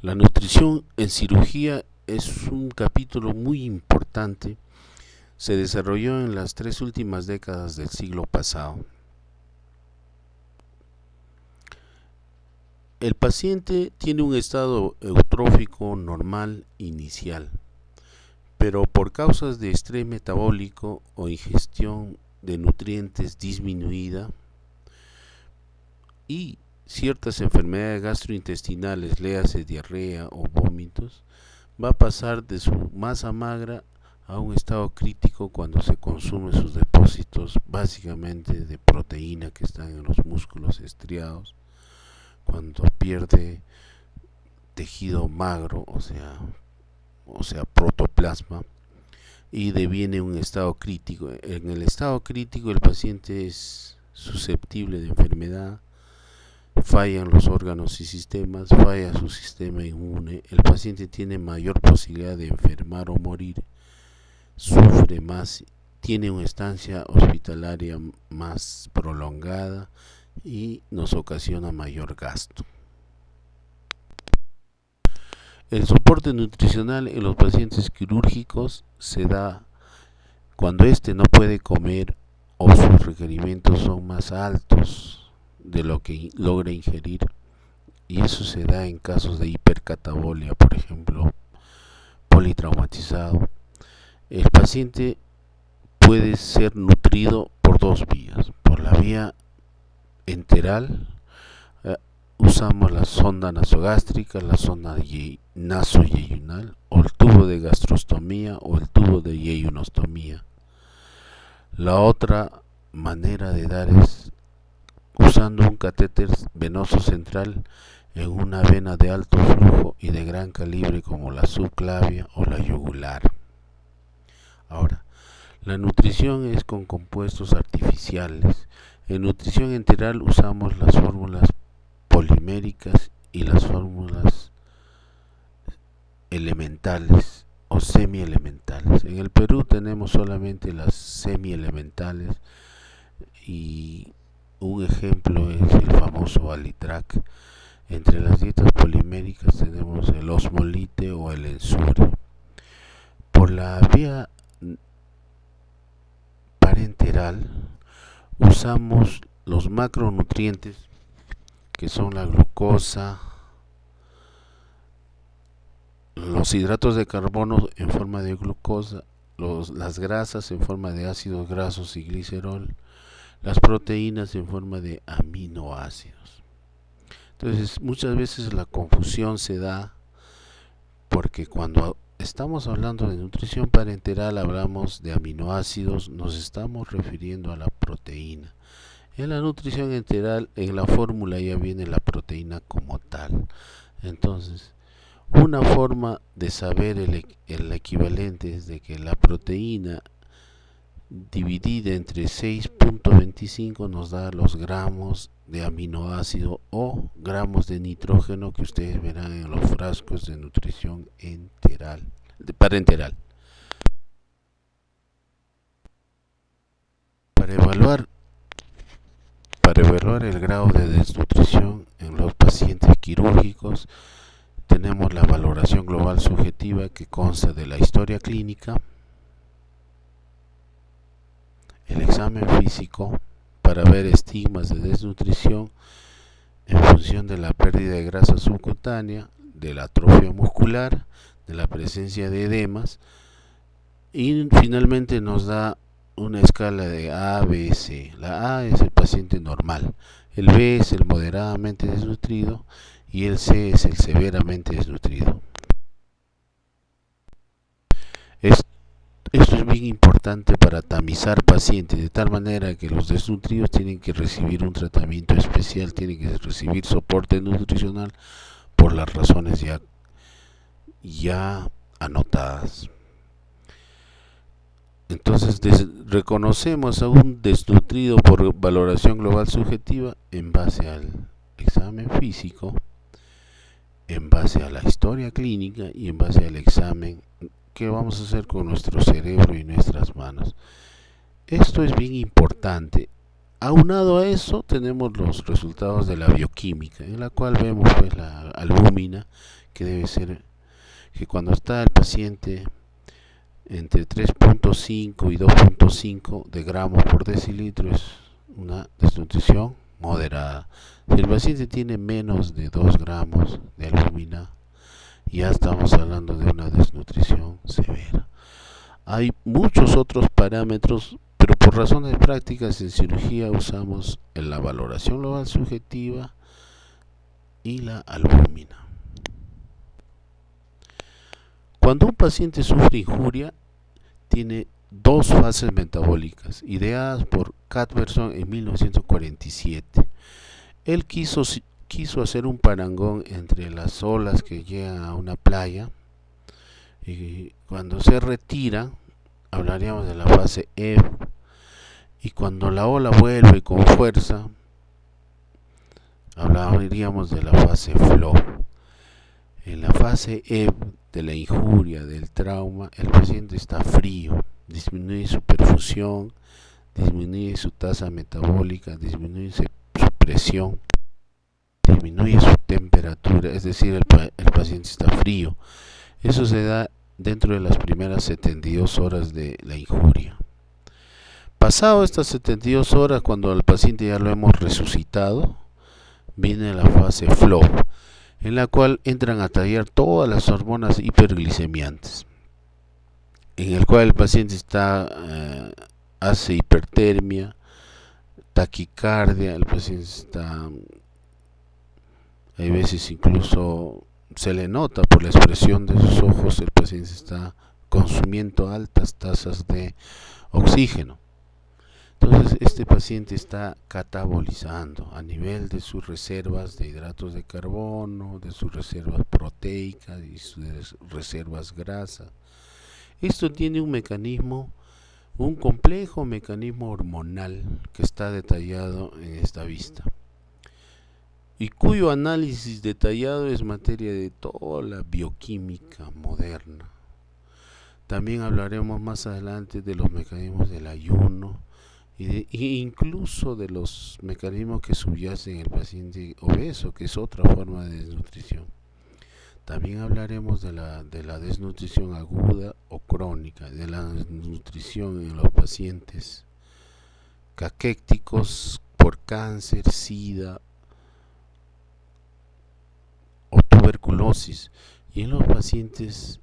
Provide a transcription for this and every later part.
La nutrición en cirugía es un capítulo muy importante. Se desarrolló en las 3 últimas décadas del siglo pasado. El paciente tiene un estado eutrófico normal inicial, pero por causas de estrés metabólico o ingestión de nutrientes disminuida y ciertas enfermedades gastrointestinales, léase diarrea o vómitos, va a pasar de su masa magra a un estado crítico cuando se consumen sus depósitos básicamente de proteína que están en los músculos estriados, cuando pierde tejido magro, o sea protoplasma, y deviene un estado crítico. En el estado crítico el paciente es susceptible de enfermedad, fallan los órganos y sistemas, falla su sistema inmune, el paciente tiene mayor posibilidad de enfermar o morir, sufre más, tiene una estancia hospitalaria más prolongada y nos ocasiona mayor gasto. El soporte nutricional en los pacientes quirúrgicos se da cuando éste no puede comer o sus requerimientos son más altos de lo que logra ingerir, y eso se da en casos de hipercatabolia, por ejemplo, politraumatizado. El paciente puede ser nutrido por dos vías: por la vía enteral, usamos la sonda nasogástrica, la sonda nasoyeyunal, o el tubo de gastrostomía o el tubo de yeyunostomía. La otra manera de dar es usando un catéter venoso central en una vena de alto flujo y de gran calibre como la subclavia o la yugular. Ahora, la nutrición es con compuestos artificiales. En nutrición enteral usamos las fórmulas poliméricas y las fórmulas elementales o semielementales. En el Perú tenemos solamente las semielementales, y un ejemplo es el famoso Alitrac. Entre las dietas poliméricas tenemos el osmolite o el ensure. Por la vía parenteral usamos los macronutrientes, que son la glucosa, los hidratos de carbono en forma de glucosa, las grasas en forma de ácidos grasos y glicerol, las proteínas en forma de aminoácidos. Entonces, muchas veces la confusión se da porque cuando estamos hablando de nutrición parenteral hablamos de aminoácidos, nos estamos refiriendo a la proteína. En la nutrición enteral, en la fórmula ya viene la proteína como tal. Entonces, una forma de saber el equivalente es de que la proteína dividida entre 6.25 nos da los gramos de aminoácido o gramos de nitrógeno que ustedes verán en los frascos de nutrición parenteral. Para evaluar el grado de desnutrición en los pacientes quirúrgicos, tenemos la valoración global subjetiva, que consta de la historia clínica, el examen físico para ver estigmas de desnutrición en función de la pérdida de grasa subcutánea, de la atrofia muscular, de la presencia de edemas, y finalmente nos da una escala de A, B, C. La A es el paciente normal, el B es el moderadamente desnutrido y el C es el severamente desnutrido. Esto es bien importante para tamizar pacientes, de tal manera que los desnutridos tienen que recibir un tratamiento especial, tienen que recibir soporte nutricional por las razones ya anotadas. Entonces reconocemos a un desnutrido por valoración global subjetiva en base al examen físico, en base a la historia clínica y en base al examen que vamos a hacer con nuestro cerebro y nuestras manos. Esto es bien importante. Aunado a eso tenemos los resultados de la bioquímica, en la cual vemos pues la albúmina, que debe ser que cuando está el paciente entre 3.5 y 2.5 de gramos por decilitro es una desnutrición moderada. Si el paciente tiene menos de 2 gramos de albúmina, ya estamos hablando de una desnutrición severa. Hay muchos otros parámetros, pero por razones prácticas en cirugía usamos la valoración global subjetiva y la albúmina. Cuando un paciente sufre injuria, tiene dos fases metabólicas, ideadas por Cadverson en 1947. Él quiso hacer un parangón entre las olas que llegan a una playa, y cuando se retira, hablaríamos de la fase ebb, y cuando la ola vuelve con fuerza, hablaríamos de la fase flow. En la fase ebb de la injuria, del trauma, el paciente está frío, disminuye su perfusión, disminuye su tasa metabólica, disminuye su presión, disminuye su temperatura, es decir, el paciente está frío. Eso se da dentro de las primeras 72 horas de la injuria. Pasado estas 72 horas, cuando al paciente ya lo hemos resucitado, viene la fase flow, en la cual entran a tallar todas las hormonas hiperglicemiantes, en el cual el paciente hace hipertermia, taquicardia, el paciente hay veces incluso se le nota por la expresión de sus ojos, el paciente está consumiendo altas tasas de oxígeno. Entonces este paciente está catabolizando a nivel de sus reservas de hidratos de carbono, de sus reservas proteicas y sus reservas grasas. Esto tiene un complejo mecanismo hormonal que está detallado en esta vista, y cuyo análisis detallado es materia de toda la bioquímica moderna. También hablaremos más adelante de los mecanismos del ayuno, e incluso de los mecanismos que subyacen en el paciente obeso, que es otra forma de desnutrición. También hablaremos de la desnutrición aguda o crónica, de la desnutrición en los pacientes caquéticos por cáncer, sida o tuberculosis, y en los pacientes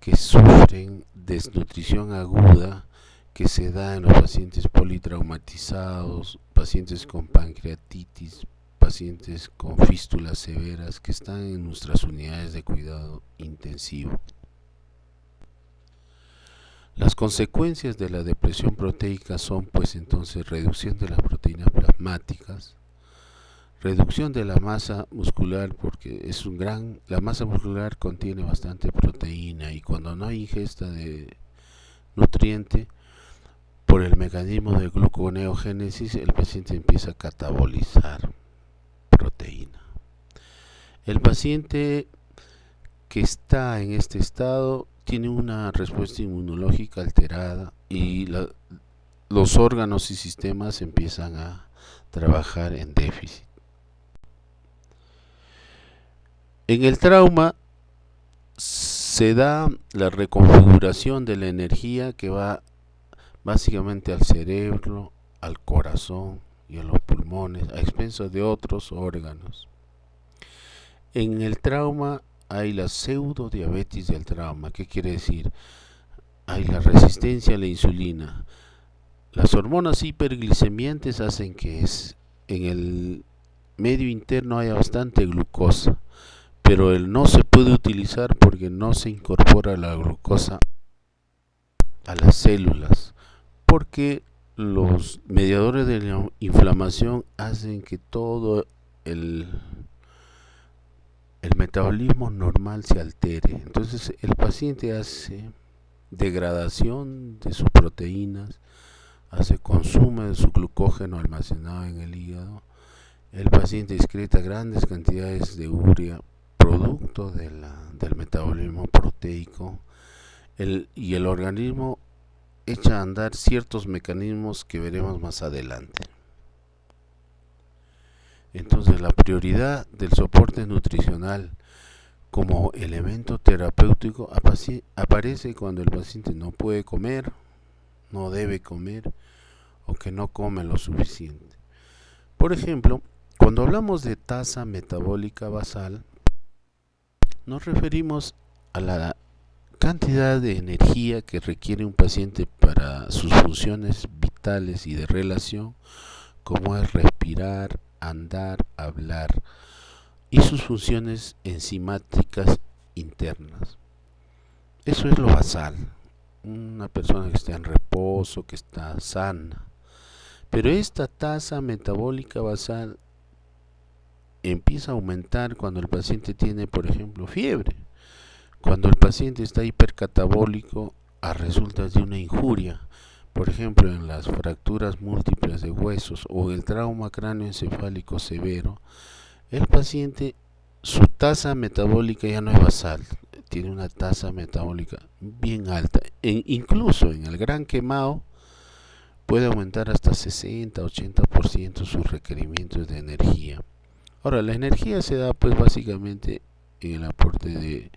que sufren desnutrición aguda, que se da en los pacientes politraumatizados, pacientes con pancreatitis, pacientes con fístulas severas que están en nuestras unidades de cuidado intensivo. Las consecuencias de la depresión proteica son pues entonces reducción de las proteínas plasmáticas, reducción de la masa muscular, porque la masa muscular contiene bastante proteína, y cuando no hay ingesta de nutriente, por el mecanismo de gluconeogénesis, el paciente empieza a catabolizar proteína. El paciente que está en este estado tiene una respuesta inmunológica alterada, y los órganos y sistemas empiezan a trabajar en déficit. En el trauma se da la reconfiguración de la energía que va básicamente al cerebro, al corazón y a los pulmones, a expensas de otros órganos. En el trauma hay la pseudodiabetes del trauma. ¿Qué quiere decir? Hay la resistencia a la insulina. Las hormonas hiperglicemiantes hacen que en el medio interno haya bastante glucosa, pero no se puede utilizar porque no se incorpora la glucosa a las células, porque los mediadores de la inflamación hacen que todo el metabolismo normal se altere. Entonces el paciente hace degradación de sus proteínas, hace consumo de su glucógeno almacenado en el hígado. El paciente excreta grandes cantidades de urea, producto del metabolismo proteico, y el organismo echa a andar ciertos mecanismos que veremos más adelante. Entonces la prioridad del soporte nutricional como elemento terapéutico aparece cuando el paciente no puede comer, no debe comer o que no come lo suficiente. Por ejemplo, cuando hablamos de tasa metabólica basal, nos referimos a la cantidad de energía que requiere un paciente para sus funciones vitales y de relación, como es respirar, andar, hablar, y sus funciones enzimáticas internas. Eso es lo basal. Una persona que está en reposo, que está sana. Pero esta tasa metabólica basal empieza a aumentar cuando el paciente tiene, por ejemplo, fiebre. Cuando el paciente está hipercatabólico a resultas de una injuria, por ejemplo en las fracturas múltiples de huesos o el trauma cráneoencefálico severo, el paciente, su tasa metabólica ya no es basal, tiene una tasa metabólica bien alta. Incluso en el gran quemado puede aumentar hasta 60-80% sus requerimientos de energía. Ahora, la energía se da pues básicamente en el aporte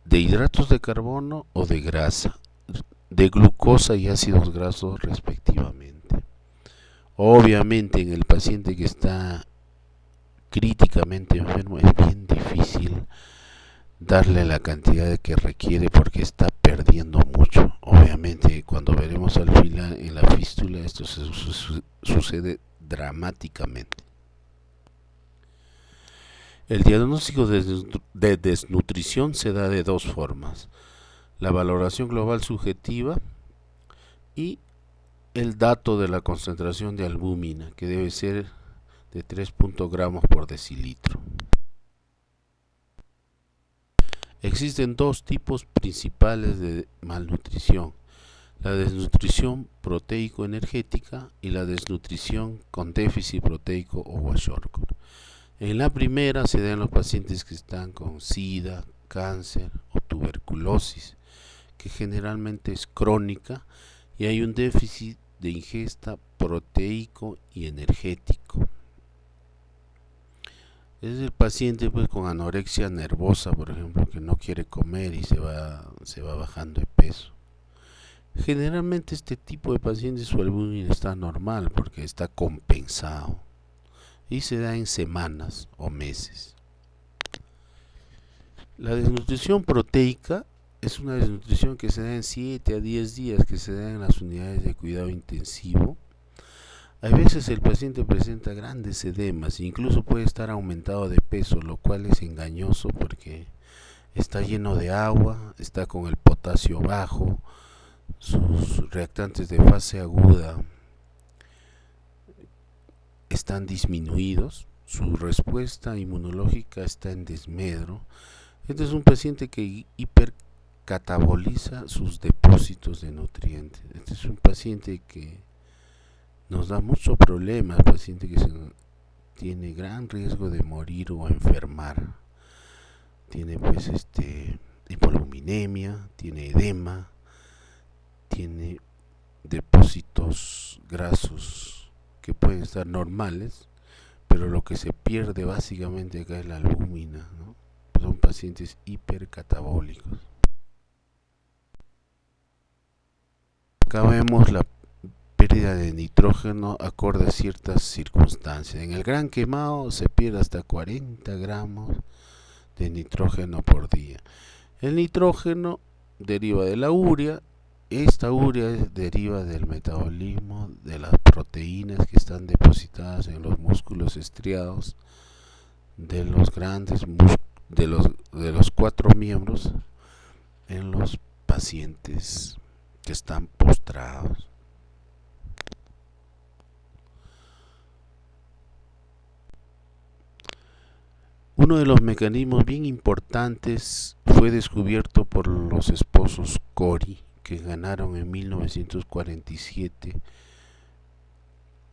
de hidratos de carbono o de grasa, de glucosa y ácidos grasos respectivamente. Obviamente en el paciente que está críticamente enfermo es bien difícil darle la cantidad que requiere porque está perdiendo mucho. Obviamente cuando veremos al final en la fístula esto sucede dramáticamente. El diagnóstico de desnutrición se da de dos formas: la valoración global subjetiva y el dato de la concentración de albúmina, que debe ser de 3 gramos por decilitro. Existen dos tipos principales de malnutrición: la desnutrición proteico-energética y la desnutrición con déficit proteico o kwashiorkor. En la primera se da en los pacientes que están con SIDA, cáncer o tuberculosis, que generalmente es crónica y hay un déficit de ingesta proteico y energético. Es el paciente pues con anorexia nervosa, por ejemplo, que no quiere comer y se va bajando de peso. Generalmente este tipo de pacientes su albúmina está normal porque está compensado y se da en semanas o meses. La desnutrición proteica es una desnutrición que se da en 7 a 10 días, que se da en las unidades de cuidado intensivo. A veces el paciente presenta grandes edemas, incluso puede estar aumentado de peso, lo cual es engañoso porque está lleno de agua, está con el potasio bajo, sus reactantes de fase aguda están disminuidos, su respuesta inmunológica está en desmedro. Este es un paciente que hipercataboliza sus depósitos de nutrientes. Este es un paciente que nos da mucho problema, el paciente que tiene gran riesgo de morir o enfermar. Tiene pues hipoluminemia, tiene edema, tiene depósitos grasos que pueden estar normales, pero lo que se pierde básicamente acá es la albúmina, ¿no? Son pacientes hipercatabólicos. Acá vemos la pérdida de nitrógeno acorde a ciertas circunstancias. En el gran quemado se pierde hasta 40 gramos de nitrógeno por día. El nitrógeno deriva de la urea. Esta urea deriva del metabolismo de las proteínas que están depositadas en los músculos estriados de los grandes de los 4 miembros en los pacientes que están postrados. Uno de los mecanismos bien importantes fue descubierto por los esposos Cori, que ganaron en 1947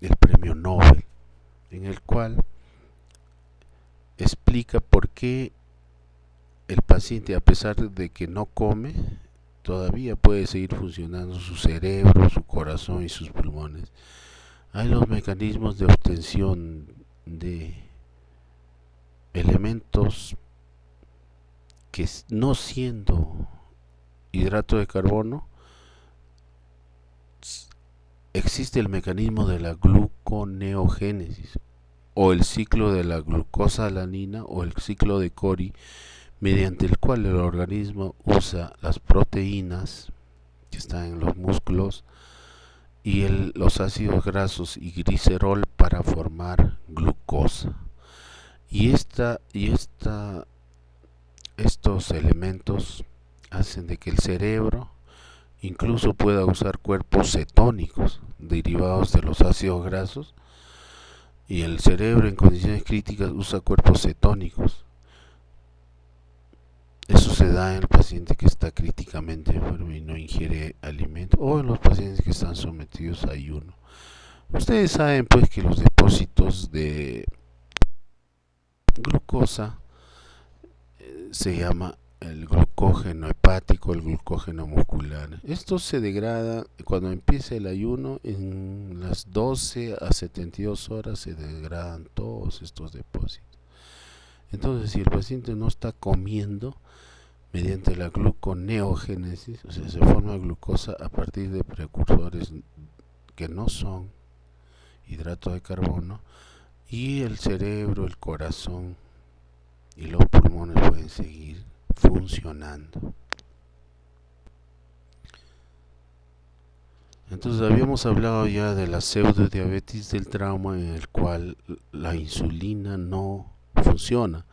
el premio Nobel, en el cual explica por qué el paciente, a pesar de que no come, todavía puede seguir funcionando su cerebro, su corazón y sus pulmones. Hay los mecanismos de obtención de elementos que, no siendo hidrato de carbono, existe el mecanismo de la gluconeogénesis o el ciclo de la glucosalanina o el ciclo de Cori, mediante el cual el organismo usa las proteínas que están en los músculos y los ácidos grasos y glicerol para formar glucosa. Estos elementos hacen de que el cerebro incluso pueda usar cuerpos cetónicos derivados de los ácidos grasos, y el cerebro en condiciones críticas usa cuerpos cetónicos. Eso se da en el paciente que está críticamente enfermo y no ingiere alimento, o en los pacientes que están sometidos a ayuno. Ustedes saben pues que los depósitos de glucosa se llama el glucógeno hepático, el glucógeno muscular. Esto se degrada cuando empieza el ayuno. En las 12 a 72 horas se degradan todos estos depósitos. Entonces, si el paciente no está comiendo, mediante la gluconeogénesis, o sea, se forma glucosa a partir de precursores que no son hidratos de carbono, y el cerebro, el corazón y los pulmones pueden seguir funcionando. Entonces habíamos hablado ya de la pseudodiabetes del trauma, en el cual la insulina no funciona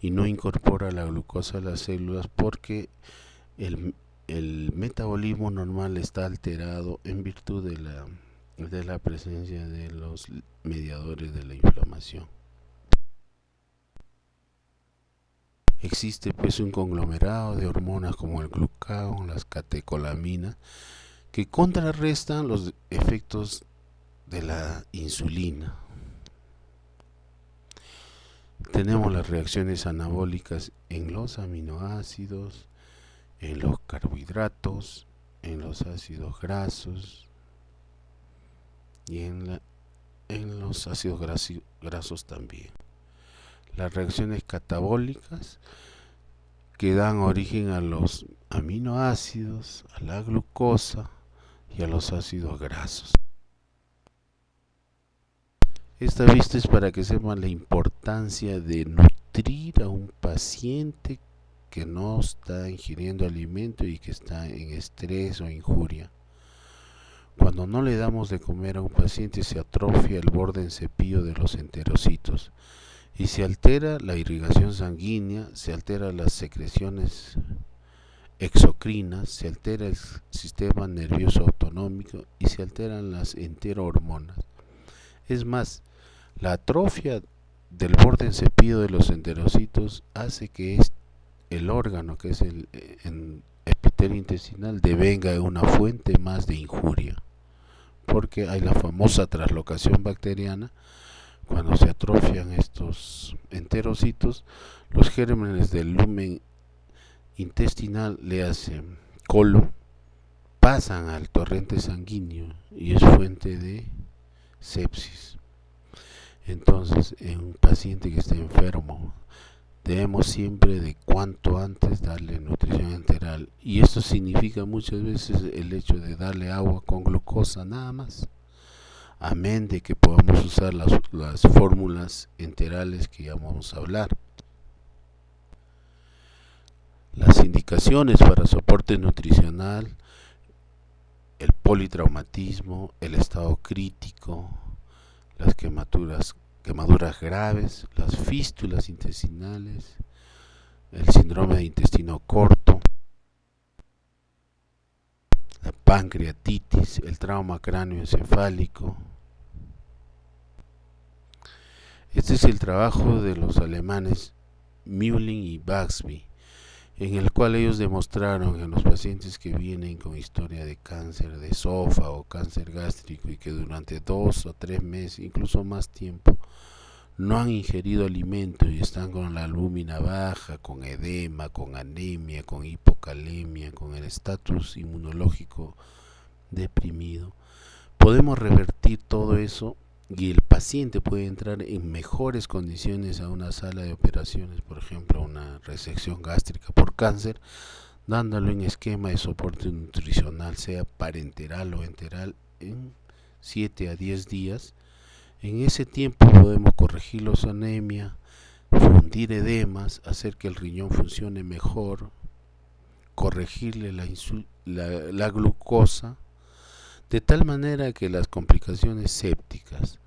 y no incorpora la glucosa a las células porque el metabolismo normal está alterado en virtud de la presencia de los mediadores de la inflamación. Existe pues un conglomerado de hormonas como el glucagón, las catecolaminas, que contrarrestan los efectos de la insulina. Tenemos las reacciones anabólicas en los aminoácidos, en los carbohidratos, en los ácidos grasos y en los ácidos grasos también. Las reacciones catabólicas, que dan origen a los aminoácidos, a la glucosa y a los ácidos grasos. Esta vista es para que sepan la importancia de nutrir a un paciente que no está ingiriendo alimento y que está en estrés o injuria. Cuando no le damos de comer a un paciente, se atrofia el borde en cepillo de los enterocitos y se altera la irrigación sanguínea, se alteran las secreciones exocrinas, se altera el sistema nervioso autonómico y se alteran las enterohormonas. Es más, la atrofia del borde en cepillo de los enterocitos hace que el órgano, que es el epitelio intestinal, devenga una fuente más de injuria, porque hay la famosa traslocación bacteriana. Cuando se atrofian estos enterocitos, los gérmenes del lumen intestinal, le hacen colon, pasan al torrente sanguíneo y es fuente de sepsis. Entonces, en un paciente que está enfermo, debemos siempre de cuanto antes darle nutrición enteral, y esto significa muchas veces el hecho de darle agua con glucosa nada más, amén de que podamos usar las fórmulas enterales que ya vamos a hablar. Las indicaciones para soporte nutricional: el politraumatismo, el estado crítico, las quemaduras graves, las fístulas intestinales, el síndrome de intestino corto, la pancreatitis, el trauma cráneoencefálico. Este es el trabajo de los alemanes Mühling y Baxby, en el cual ellos demostraron en los pacientes que vienen con historia de cáncer de esófago, cáncer gástrico, y que durante 2 o 3 meses, incluso más tiempo, no han ingerido alimento y están con la albúmina baja, con edema, con anemia, con hipocalemia, con el estatus inmunológico deprimido, podemos revertir todo eso y el paciente puede entrar en mejores condiciones a una sala de operaciones, por ejemplo, una resección gástrica por cáncer, dándole un esquema de soporte nutricional, sea parenteral o enteral, en 7 a 10 días. En ese tiempo podemos corregir los anemia, fundir edemas, hacer que el riñón funcione mejor, corregirle la glucosa, de tal manera que las complicaciones sépticas,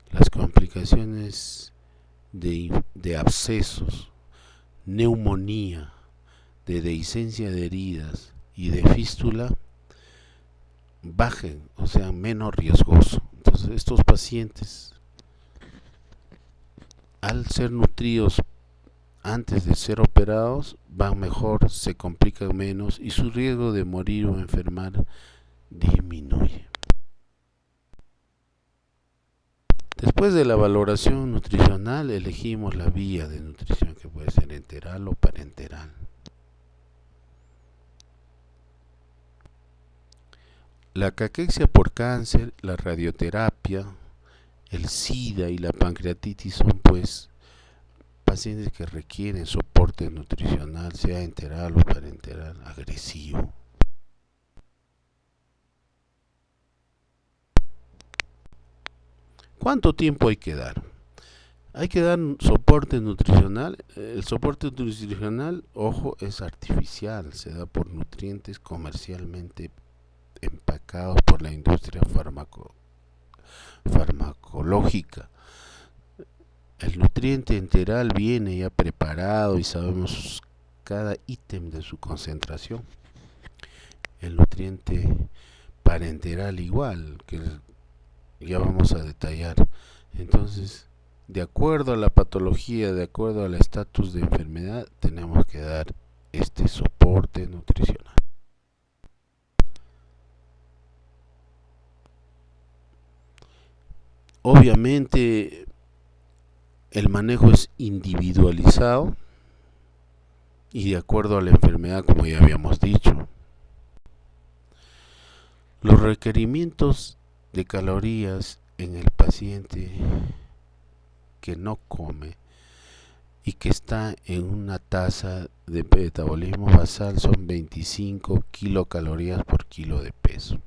las complicaciones de abscesos, neumonía, de dehiscencia de heridas y de fístula bajen, o sea, menos riesgoso. Entonces estos pacientes, al ser nutridos antes de ser operados, van mejor, se complican menos y su riesgo de morir o enfermar disminuye. Después de la valoración nutricional, elegimos la vía de nutrición, que puede ser enteral o parenteral. La caquexia por cáncer, la radioterapia, el SIDA y la pancreatitis son pues pacientes que requieren soporte nutricional, sea enteral o parenteral, agresivo. ¿Cuánto tiempo hay que dar? Hay que dar soporte nutricional. El soporte nutricional, ojo, es artificial, se da por nutrientes comercialmente empacados por la industria farmacológica. El nutriente enteral viene ya preparado y sabemos cada ítem de su concentración. El nutriente parenteral igual, que ya vamos a detallar. Entonces, de acuerdo a la patología, de acuerdo al estatus de enfermedad, tenemos que dar este soporte nutricional. Obviamente, el manejo es individualizado y de acuerdo a la enfermedad, como ya habíamos dicho. Los requerimientos de calorías en el paciente que no come y que está en una tasa de metabolismo basal son 25 kilocalorías por kilo de peso.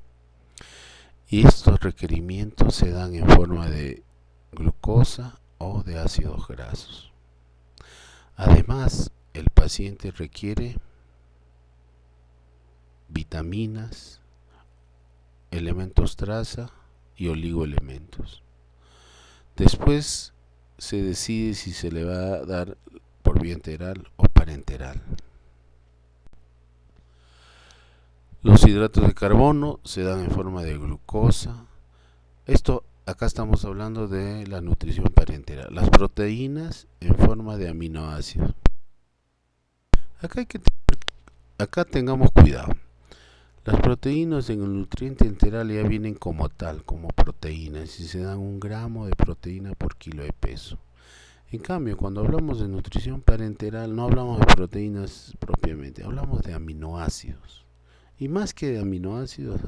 Y estos requerimientos se dan en forma de glucosa o de ácidos grasos. Además, el paciente requiere vitaminas, elementos traza y oligoelementos. Después se decide si se le va a dar por vía enteral o parenteral. Los hidratos de carbono se dan en forma de glucosa. Acá estamos hablando de la nutrición parenteral. Las proteínas en forma de aminoácidos. Acá tengamos cuidado. Las proteínas en el nutriente enteral ya vienen como tal, como proteínas, y se dan 1 gramo de proteína por kilo de peso. En cambio, cuando hablamos de nutrición parenteral, no hablamos de proteínas propiamente, hablamos de aminoácidos. Y más que de aminoácidos,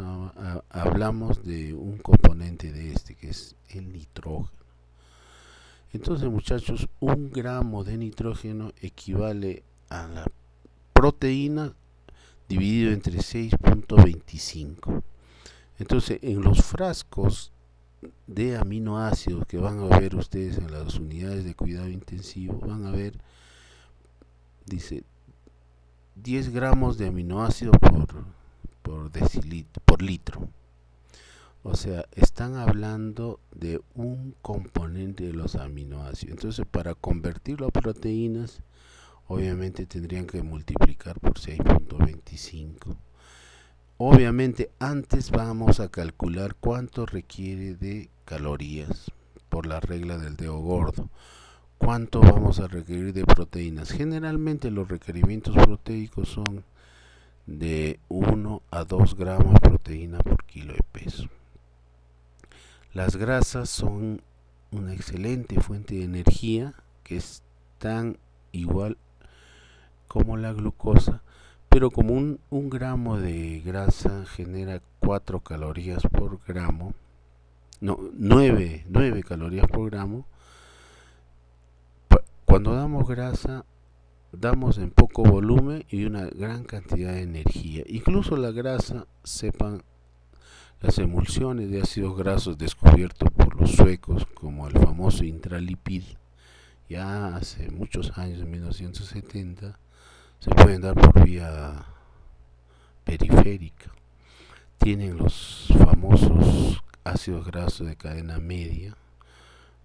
hablamos de un componente de este, que es el nitrógeno. Entonces, muchachos, 1 gramo de nitrógeno equivale a la proteína dividido entre 6.25. Entonces, en los frascos de aminoácidos que van a ver ustedes en las unidades de cuidado intensivo, van a ver, dice, 10 gramos de aminoácido por litro. O sea, están hablando de un componente de los aminoácidos. Entonces, para convertirlo a proteínas, obviamente tendrían que multiplicar por 6.25. Obviamente antes vamos a calcular cuánto requiere de calorías por la regla del dedo gordo. Cuánto vamos a requerir de proteínas. Generalmente los requerimientos proteicos son de 1 a 2 gramos de proteína por kilo de peso. Las grasas son una excelente fuente de energía, que es tan igual como la glucosa, pero como un gramo de grasa genera 4 calorías por gramo, no, 9 calorías por gramo. Cuando damos grasa, damos en poco volumen y una gran cantidad de energía. Incluso la grasa, sepan, las emulsiones de ácidos grasos descubiertos por los suecos, como el famoso intralipid, ya hace muchos años, en 1970, se pueden dar por vía periférica. Tienen los famosos ácidos grasos de cadena media,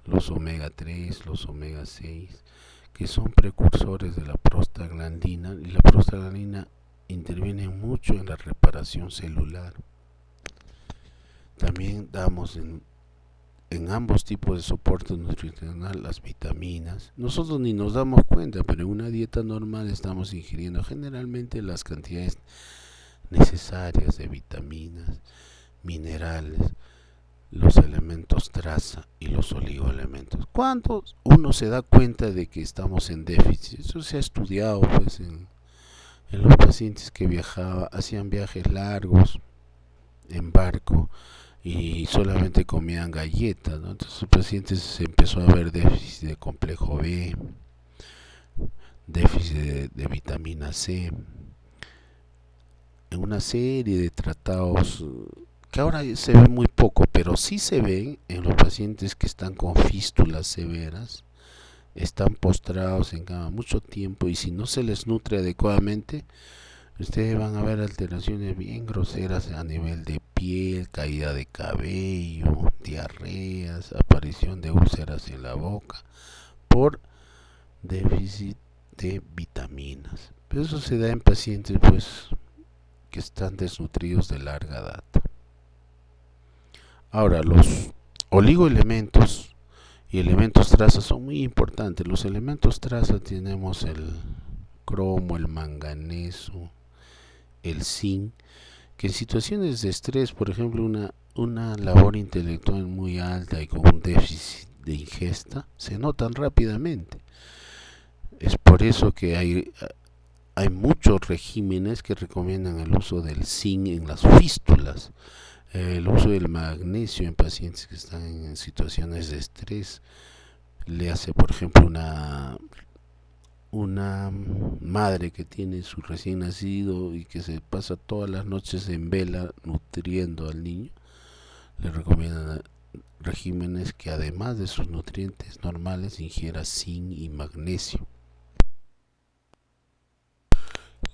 los omega 3, los omega 6, que son precursores de la prostaglandina, y la prostaglandina interviene mucho en la reparación celular. También damos en ambos tipos de soporte nutricional las vitaminas. Nosotros ni nos damos cuenta, pero en una dieta normal estamos ingiriendo generalmente las cantidades necesarias de vitaminas, minerales, los elementos traza y los oligoelementos. ¿Cuándo uno se da cuenta de que estamos en déficit? Eso se ha estudiado pues en los pacientes que hacían viajes largos en barco y solamente comían galletas, ¿no? Entonces los pacientes se empezó a ver déficit de complejo B, déficit de vitamina C, en una serie de tratados que ahora se ve muy poco, pero sí se ven en los pacientes que están con fístulas severas, están postrados en cama mucho tiempo, y si no se les nutre adecuadamente, ustedes van a ver alteraciones bien groseras a nivel de piel, caída de cabello, diarreas, aparición de úlceras en la boca por déficit de vitaminas. Pero eso se da en pacientes pues que están desnutridos de larga data. Ahora, los oligoelementos y elementos traza son muy importantes. Los elementos traza tenemos el cromo, el manganeso, el zinc, que en situaciones de estrés, por ejemplo, una labor intelectual muy alta y con un déficit de ingesta, se notan rápidamente. Es por eso que hay muchos regímenes que recomiendan el uso del zinc en las fístulas, el uso del magnesio en pacientes que están en situaciones de estrés. Le hace, por ejemplo, una madre que tiene su recién nacido y que se pasa todas las noches en vela nutriendo al niño, le recomiendan regímenes que además de sus nutrientes normales ingiera zinc y magnesio.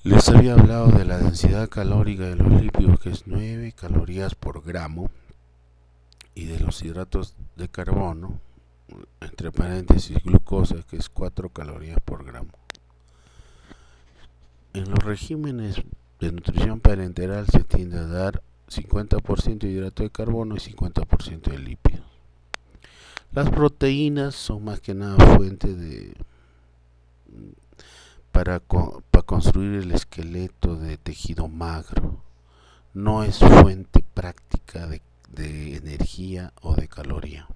Les había hablado de la densidad calórica de los lípidos, que es 9 calorías por gramo, y de los hidratos de carbono, entre paréntesis glucosa, que es 4 calorías por gramo. En los regímenes de nutrición parenteral se tiende a dar 50% de hidrato de carbono y 50% de lípidos. Las proteínas son más que nada fuente para construir el esqueleto de tejido magro. No es fuente práctica de energía o de caloría.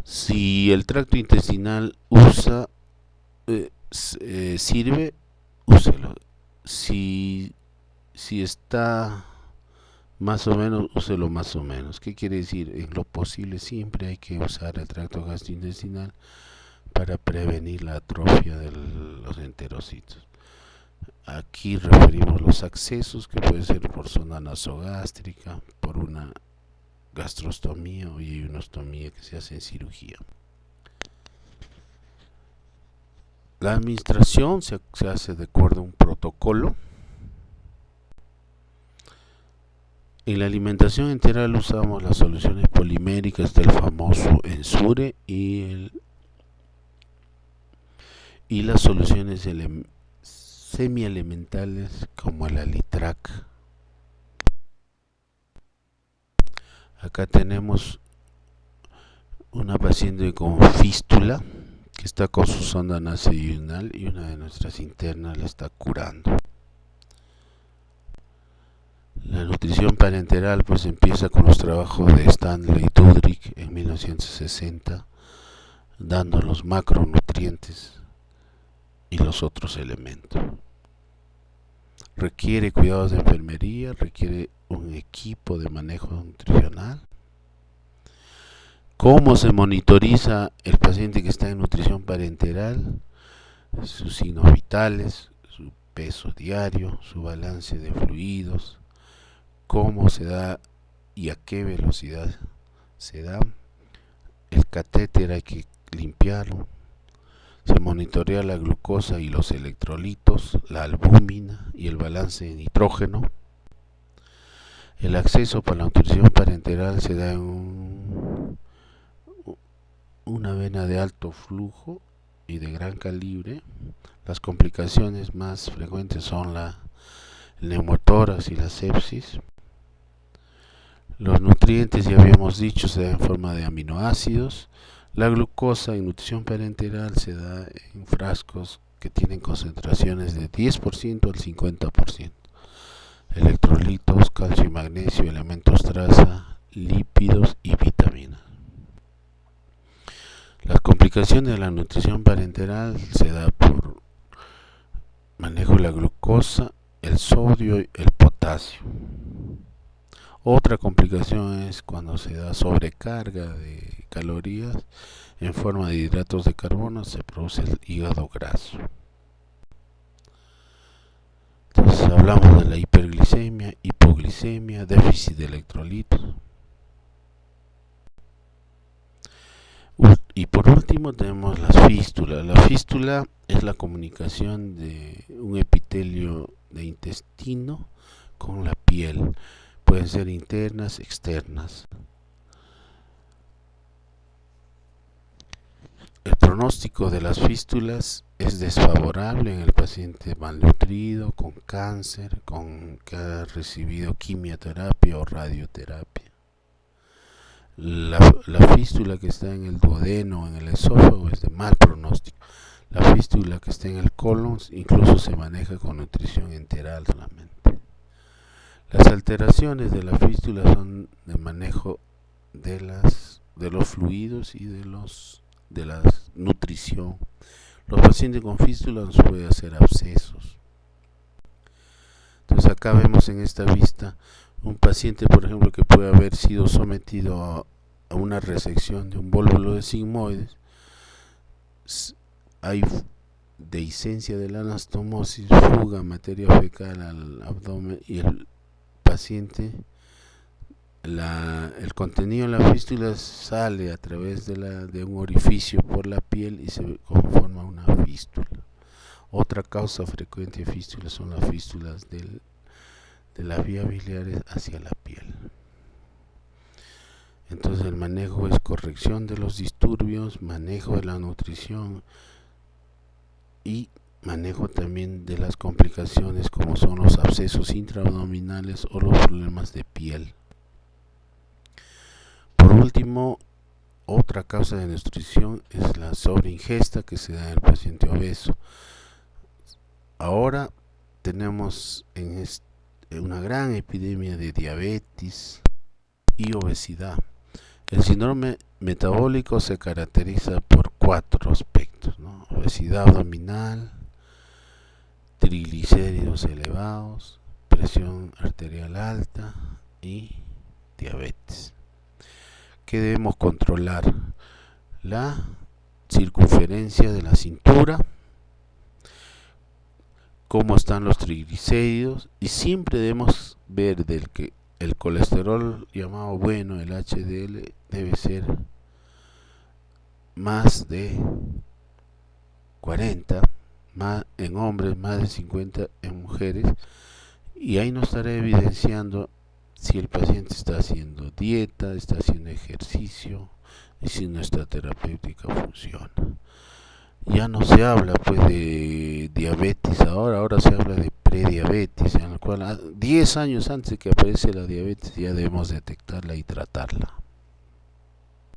Si el tracto intestinal sirve, úselo. Si está más o menos, úselo más o menos. ¿Qué quiere decir? En lo posible siempre hay que usar el tracto gastrointestinal para prevenir la atrofia de los enterocitos. Aquí referimos los accesos, que puede ser por zona nasogástrica, por una gastrostomía o ionostomía que se hace en cirugía. La administración se hace de acuerdo a un protocolo. En la alimentación enteral usamos las soluciones poliméricas del famoso Ensure y las soluciones semielementales como el Alitrac. Acá tenemos una paciente con fístula que está con su sonda nasoyunal y una de nuestras internas la está curando. La nutrición parenteral pues empieza con los trabajos de Stanley Dudrick en 1960, dando los macronutrientes y los otros elementos. requiere cuidados de enfermería, requiere un equipo de manejo nutricional. ¿Cómo se monitoriza el paciente que está en nutrición parenteral? Sus signos vitales, su peso diario, su balance de fluidos, cómo se da y a qué velocidad se da. El catéter hay que limpiarlo. Se monitorea la glucosa y los electrolitos, la albúmina y el balance de nitrógeno. El acceso para la nutrición parenteral se da en una vena de alto flujo y de gran calibre. Las complicaciones más frecuentes son el neumotórax y la sepsis. Los nutrientes, ya habíamos dicho, se dan en forma de aminoácidos. La glucosa en nutrición parenteral se da en frascos que tienen concentraciones de 10% al 50%. Electrolitos, calcio y magnesio, elementos traza, lípidos y vitaminas. Las complicaciones de la nutrición parenteral se da por manejo de la glucosa, el sodio y el potasio. Otra complicación es cuando se da sobrecarga de calorías en forma de hidratos de carbono, se produce el hígado graso. Entonces hablamos de la hiperglicemia, hipoglicemia, déficit de electrolitos. Y por último tenemos las fístulas. La fístula es la comunicación de un epitelio de intestino con la piel. Pueden ser internas, externas. El pronóstico de las fístulas es desfavorable en el paciente malnutrido, con cáncer, que ha recibido quimioterapia o radioterapia. La fístula que está en el duodeno o en el esófago es de mal pronóstico. La fístula que está en el colon incluso se maneja con nutrición enteral solamente. Las alteraciones de la fístula son de manejo de los fluidos y de la nutrición. Los pacientes con fístula nos pueden hacer abscesos. Entonces acá vemos en esta vista un paciente, por ejemplo, que puede haber sido sometido a una resección de un vólvulo de sigmoides. Hay dehiscencia de la anastomosis, fuga materia fecal al abdomen y el paciente, el contenido en la fístula sale a través de un orificio por la piel y se conforma una fístula. Otra causa frecuente de fístula son las fístulas de las vías biliares hacia la piel. Entonces el manejo es corrección de los disturbios, manejo de la nutrición y manejo también de las complicaciones como son los abscesos intraabdominales o los problemas de piel. Por último, otra causa de nutrición es la sobreingesta que se da en el paciente obeso. Ahora tenemos una gran epidemia de diabetes y obesidad. El síndrome metabólico se caracteriza por 4 aspectos, ¿no? Obesidad abdominal, triglicéridos elevados, presión arterial alta y diabetes. ¿Qué debemos controlar? La circunferencia de la cintura, cómo están los triglicéridos, y siempre debemos ver que el colesterol llamado bueno, el HDL, debe ser más de 40 en hombres, más de 50 en mujeres, y ahí nos estará evidenciando si el paciente está haciendo dieta, está haciendo ejercicio y si nuestra terapéutica funciona. Ya no se habla pues de diabetes ahora se habla de prediabetes, en el cual 10 años antes de que aparece la diabetes ya debemos detectarla y tratarla.